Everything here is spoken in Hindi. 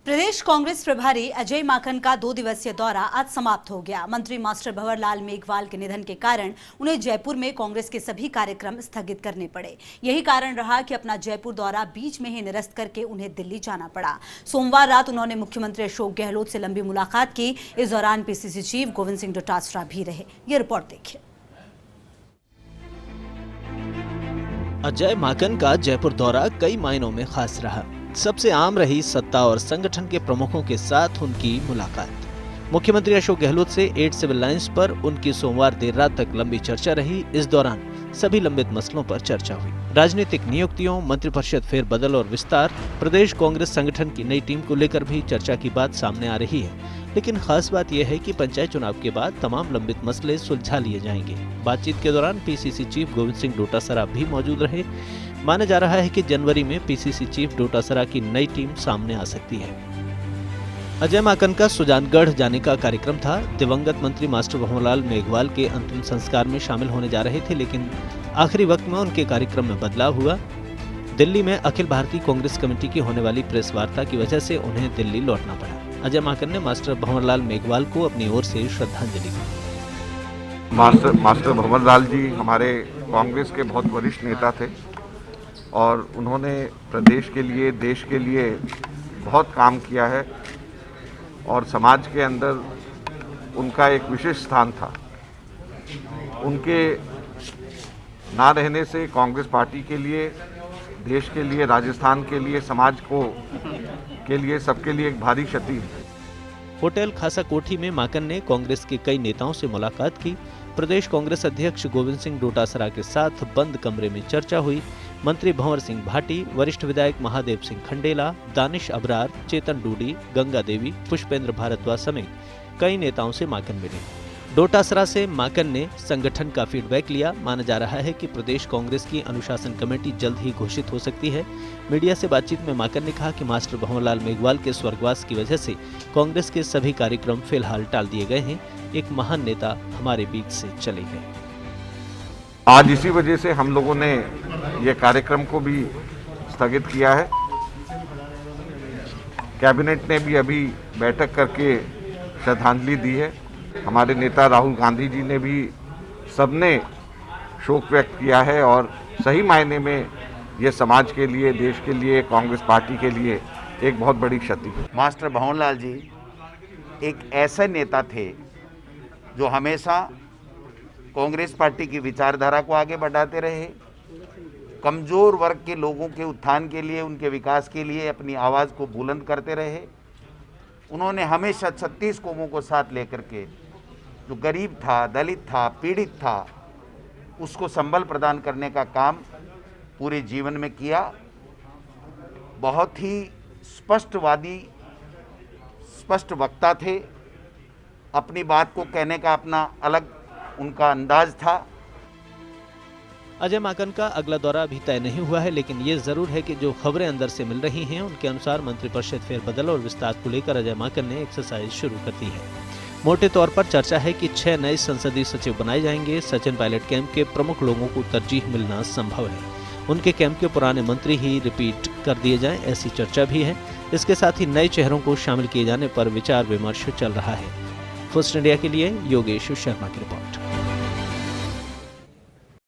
प्रदेश कांग्रेस प्रभारी अजय माकन का 2 दिवसीय दौरा आज समाप्त हो गया। मंत्री मास्टर भंवरलाल मेघवाल के निधन के कारण उन्हें जयपुर में कांग्रेस के सभी कार्यक्रम स्थगित करने पड़े। यही कारण रहा कि अपना जयपुर दौरा बीच में ही निरस्त करके उन्हें दिल्ली जाना पड़ा। सोमवार रात उन्होंने मुख्यमंत्री अशोक गहलोत से लंबी मुलाकात की। इस दौरान पीसीसी चीफ गोविंद सिंह डोटासरा भी रहे। ये रिपोर्ट देखिए। अजय माकन का जयपुर दौरा कई मायनों में खास रहा। सबसे आम रही सत्ता और संगठन के प्रमुखों के साथ उनकी मुलाकात। मुख्यमंत्री अशोक गहलोत से 8 सिविल लाइंस पर उनकी सोमवार देर रात तक लंबी चर्चा रही। इस दौरान सभी लंबित मसलों पर चर्चा हुई। राजनीतिक नियुक्तियों, मंत्रिपरिषद फेरबदल और विस्तार, प्रदेश कांग्रेस संगठन की नई टीम को लेकर भी चर्चा की बात सामने आ रही है। लेकिन खास बात यह है कि पंचायत चुनाव के बाद तमाम लंबित मसले सुलझा लिए जाएंगे। बातचीत के दौरान पीसीसी चीफ गोविंद सिंह डोटासरा भी मौजूद रहे। माना जा रहा है कि जनवरी में पीसीसी चीफ डोटासरा की नई टीम सामने आ सकती है। अजय माकन का सुजानगढ़ जाने का कार्यक्रम था। दिवंगत मंत्री मास्टर भंवरलाल मेघवाल के अंतिम संस्कार में शामिल होने जा रहे थे, लेकिन आखिरी वक्त में उनके कार्यक्रम में बदलाव हुआ। दिल्ली में अखिल भारतीय कांग्रेस कमेटी की होने वाली प्रेस वार्ता की वजह से उन्हें दिल्ली लौटना पड़ा। अजय माकन ने मास्टर भंवरलाल मेघवाल को अपनी ओर से श्रद्धांजलि दी। मास्टर भंवरलाल जी हमारे कांग्रेस के बहुत वरिष्ठ नेता थे और उन्होंने प्रदेश के लिए, देश के लिए बहुत काम किया है और समाज के अंदर उनका एक विशेष स्थान था। उनके ना रहने से कांग्रेस पार्टी के लिए, देश के लिए, राजस्थान के लिए, समाज के लिए, सबके लिए एक भारी क्षति है। होटल खासा कोठी में माकन ने कांग्रेस के कई नेताओं से मुलाकात की। प्रदेश कांग्रेस अध्यक्ष गोविंद सिंह डोटासरा के साथ बंद कमरे में चर्चा हुई। मंत्री भंवर सिंह भाटी, वरिष्ठ विधायक महादेव सिंह खंडेला, दानिश अबरार, चेतन डूडी, गंगा देवी, पुष्पेंद्र भारद्वाज समेत कई नेताओं से माकन मिले। डोटासरा से माकन ने संगठन का फीडबैक लिया। माना जा रहा है कि प्रदेश कांग्रेस की अनुशासन कमेटी जल्द ही घोषित हो सकती है। मीडिया से बातचीत में माकन ने कहा कि मास्टर भंवरलाल मेघवाल के स्वर्गवास की वजह से कांग्रेस के सभी कार्यक्रम फिलहाल टाल दिए गए हैं। एक महान नेता हमारे बीच से चले गए। आज इसी वजह से हम लोगों ने ये कार्यक्रम को भी स्थगित किया है। कैबिनेट ने भी अभी बैठक करके श्रद्धांजलि दी है। हमारे नेता राहुल गांधी जी ने भी, सबने शोक व्यक्त किया है और सही मायने में ये समाज के लिए, देश के लिए, कांग्रेस पार्टी के लिए एक बहुत बड़ी क्षति है। मास्टर भंवरलाल जी एक ऐसे नेता थे जो हमेशा कांग्रेस पार्टी की विचारधारा को आगे बढ़ाते रहे। कमज़ोर वर्ग के लोगों के उत्थान के लिए, उनके विकास के लिए अपनी आवाज़ को बुलंद करते रहे। उन्होंने हमेशा 36 कौमों को साथ लेकर के, जो गरीब था, दलित था, पीड़ित था, उसको संबल प्रदान करने का काम पूरे जीवन में किया। बहुत ही स्पष्टवादी, स्पष्ट वक्ता थे। अपनी बात को कहने का अपना अलग उनका अंदाज था। अजय माकन का अगला दौरा अभी तय नहीं हुआ है, लेकिन ये जरूर है कि जो खबरें अंदर से मिल रही हैं उनके अनुसार मंत्रिपरिषद फेरबदल और विस्तार को लेकर अजय माकन ने एक्सरसाइज शुरू कर दी है। मोटे तौर पर चर्चा है कि 6 नए संसदीय सचिव बनाए जाएंगे। सचिन पायलट कैंप के प्रमुख लोगों को तरजीह मिलना संभव है। उनके कैंप के पुराने मंत्री ही रिपीट कर दिए जाएं, ऐसी चर्चा भी है। इसके साथ ही नए चेहरों को शामिल किए जाने पर विचार विमर्श चल रहा है। फर्स्ट इंडिया के लिए योगेश शर्मा की रिपोर्ट।